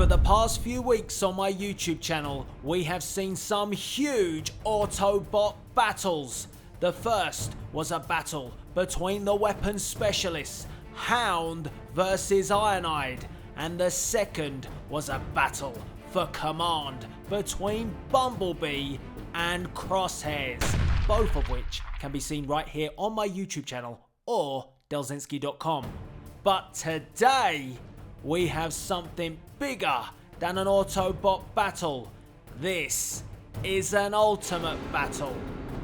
the past few weeks on my YouTube channel, we have seen some huge Autobot battles. The first was a battle between the weapons specialists, Hound versus Ironhide, and the second was a battle for command between Bumblebee and Crosshairs, both of which can be seen right here on my YouTube channel or Delzinski.com. But today, we have something bigger than an Autobot battle. This is an ultimate battle.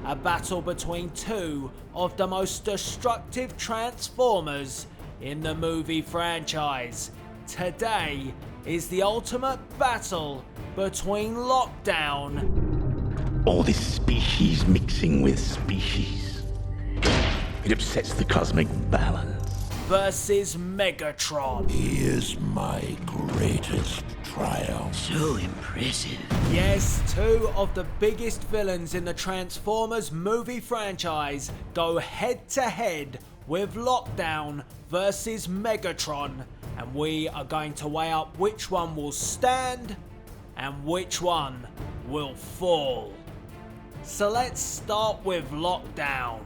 A battle between two of the most destructive Transformers in the movie franchise. Today is the ultimate battle between Lockdown. All this species mixing with species. It upsets the cosmic balance. Versus Megatron. He is my greatest triumph. So impressive. Yes, two of the biggest villains in the Transformers movie franchise go head to head with Lockdown versus Megatron, and we are going to weigh up which one will stand and which one will fall. So let's start with Lockdown.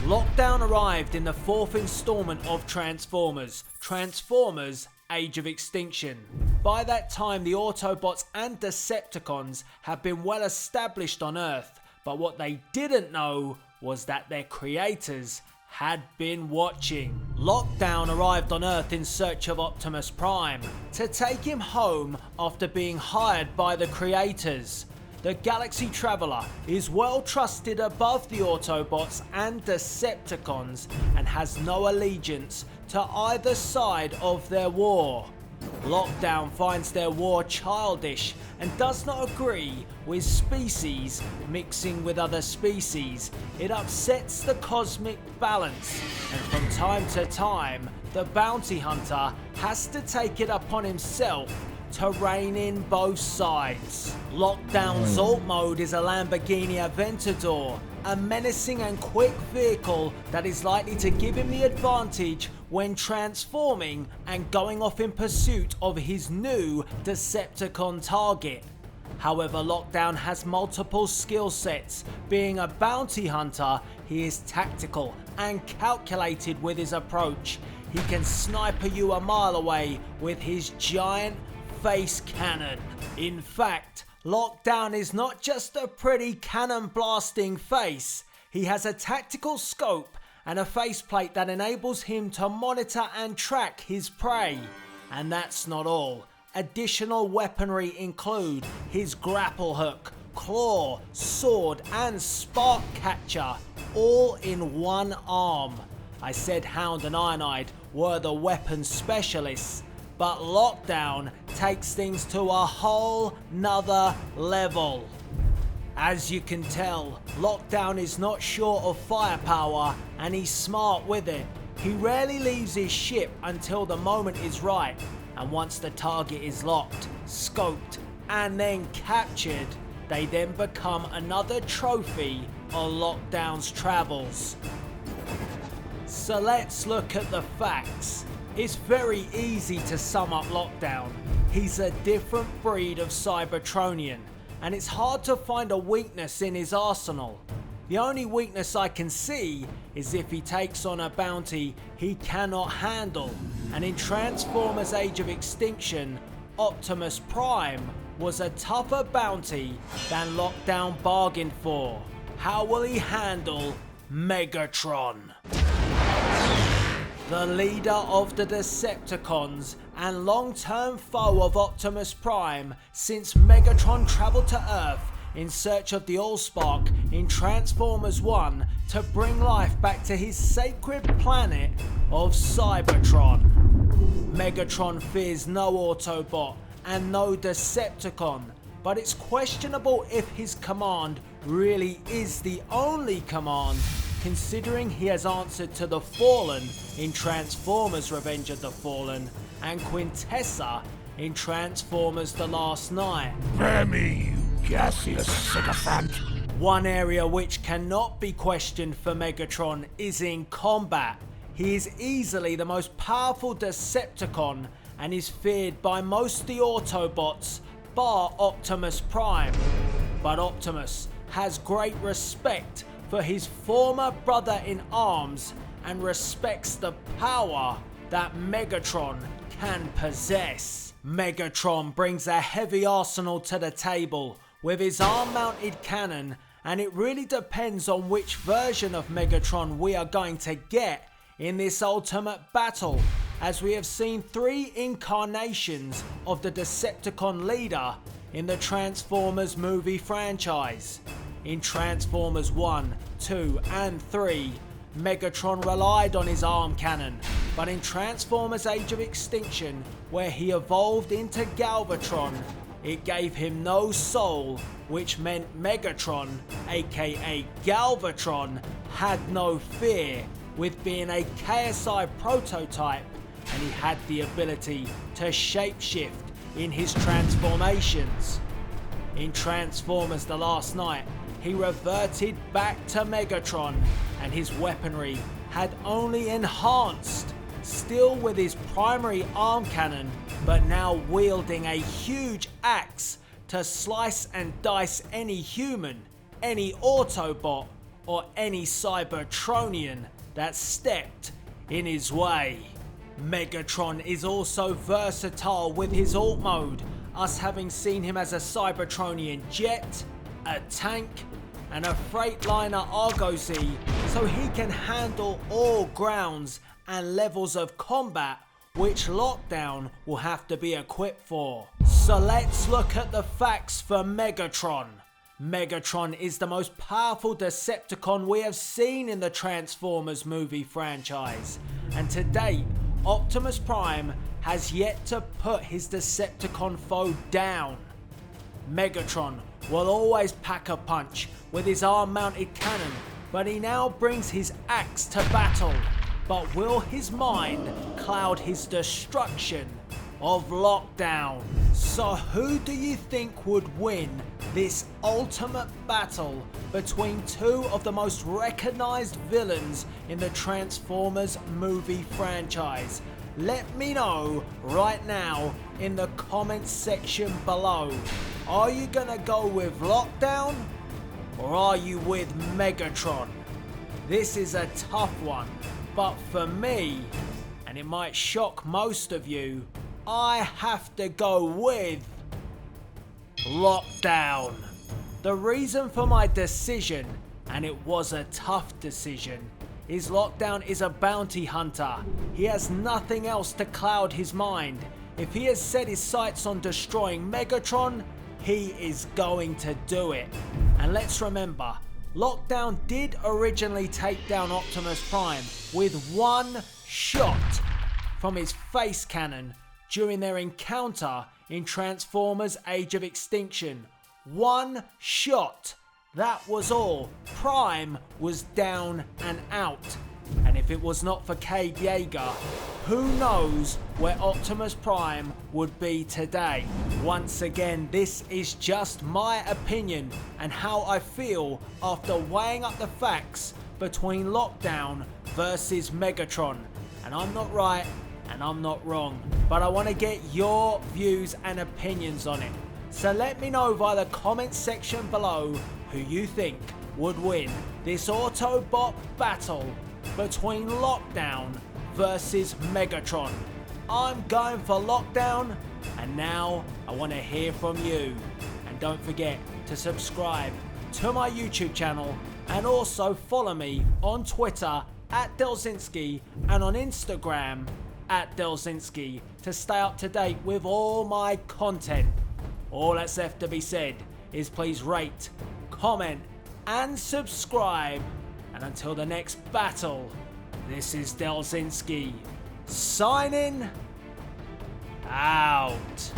Lockdown arrived in the fourth installment of Transformers, Transformers Age of Extinction. By that time, the Autobots and Decepticons had been well established on Earth, but what they didn't know was that their creators had been watching. Lockdown arrived on Earth in search of Optimus Prime to take him home after being hired by the creators. The Galaxy Traveler is well trusted above the Autobots and Decepticons and has no allegiance to either side of their war. Lockdown finds their war childish and does not agree with species mixing with other species. It upsets the cosmic balance, and from time to time, the bounty hunter has to take it upon himself to rein in both sides. Lockdown's alt mode is a Lamborghini Aventador, a menacing and quick vehicle that is likely to give him the advantage when transforming and going off in pursuit of his new Decepticon target. However, Lockdown has multiple skill sets. Being a bounty hunter, he is tactical and calculated with his approach. He can sniper you a mile away with his giant face cannon. In fact, Lockdown is not just a pretty cannon blasting face. He has a tactical scope and a faceplate that enables him to monitor and track his prey. And that's not all. Additional weaponry include his grapple hook, claw, sword and spark catcher, all in one arm. I said Hound and Ironhide were the weapons specialists, but Lockdown takes things to a whole nother level. As you can tell, Lockdown is not short of firepower and he's smart with it. He rarely leaves his ship until the moment is right, and once the target is locked, scoped and then captured, they then become another trophy on Lockdown's travels. So let's look at the facts. It's very easy to sum up Lockdown. He's a different breed of Cybertronian, and it's hard to find a weakness in his arsenal. The only weakness I can see is if he takes on a bounty he cannot handle, and in Transformers Age of Extinction, Optimus Prime was a tougher bounty than Lockdown bargained for. How will he handle Megatron? The leader of the Decepticons and long-term foe of Optimus Prime since Megatron travelled to Earth in search of the Allspark in Transformers 1 to bring life back to his sacred planet of Cybertron. Megatron fears no Autobot and no Decepticon, but it's questionable if his command really is the only command, considering he has answered to the Fallen in Transformers Revenge of the Fallen and Quintessa in Transformers The Last Night. Spare me, you gaseous sycophant. One area which cannot be questioned for Megatron is in combat. He is easily the most powerful Decepticon and is feared by most of the Autobots bar Optimus Prime. But Optimus has great respect for his former brother in arms and respects the power that Megatron can possess. Megatron brings a heavy arsenal to the table with his arm-mounted cannon, and it really depends on which version of Megatron we are going to get in this ultimate battle, as we have seen 3 incarnations of the Decepticon leader in the Transformers movie franchise. In Transformers 1, 2 and 3, Megatron relied on his arm cannon, but in Transformers Age of Extinction, where he evolved into Galvatron, it gave him no soul, which meant Megatron, aka Galvatron, had no fear, with being a KSI prototype, and he had the ability to shapeshift in his transformations. In Transformers The Last Knight, he reverted back to Megatron, and his weaponry had only enhanced, still with his primary arm cannon, but now wielding a huge axe to slice and dice any human, any Autobot, or any Cybertronian that stepped in his way. Megatron is also versatile with his alt mode, us having seen him as a Cybertronian jet, a tank, and a Freightliner Argosy, so he can handle all grounds and levels of combat, which Lockdown will have to be equipped for. So let's look at the facts for Megatron. Megatron is the most powerful Decepticon we have seen in the Transformers movie franchise, and to date, Optimus Prime has yet to put his Decepticon foe down. Megatron will always pack a punch with his arm-mounted cannon, but he now brings his axe to battle. But will his mind cloud his destruction of Lockdown? So who do you think would win this ultimate battle between 2 of the most recognized villains in the Transformers movie franchise? Let me know right now in the comments section below. Are you gonna go with Lockdown, or are you with Megatron? This is a tough one, but for me, and it might shock most of you, I have to go with Lockdown. The reason for my decision, and it was a tough decision, is Lockdown is a bounty hunter. He has nothing else to cloud his mind. If he has set his sights on destroying Megatron, he is going to do it. And let's remember, Lockdown did originally take down Optimus Prime with 1 shot from his face cannon during their encounter in Transformers Age of Extinction. 1 shot. That was all. Prime was down and out. And if it was not for Cade Yeager, who knows where Optimus Prime would be today. Once again, this is just my opinion and how I feel after weighing up the facts between Lockdown versus Megatron. And I'm not right and I'm not wrong, but I want to get your views and opinions on it. So let me know via the comments section below who you think would win this Autobot battle between Lockdown versus Megatron. I'm going for Lockdown, and now I want to hear from you. And don't forget to subscribe to my YouTube channel, and also follow me on Twitter at Delzinski and on Instagram at Delzinski to stay up to date with all my content. All that's left to be said is please rate, comment and subscribe. And until the next battle, this is Delzinski signing out.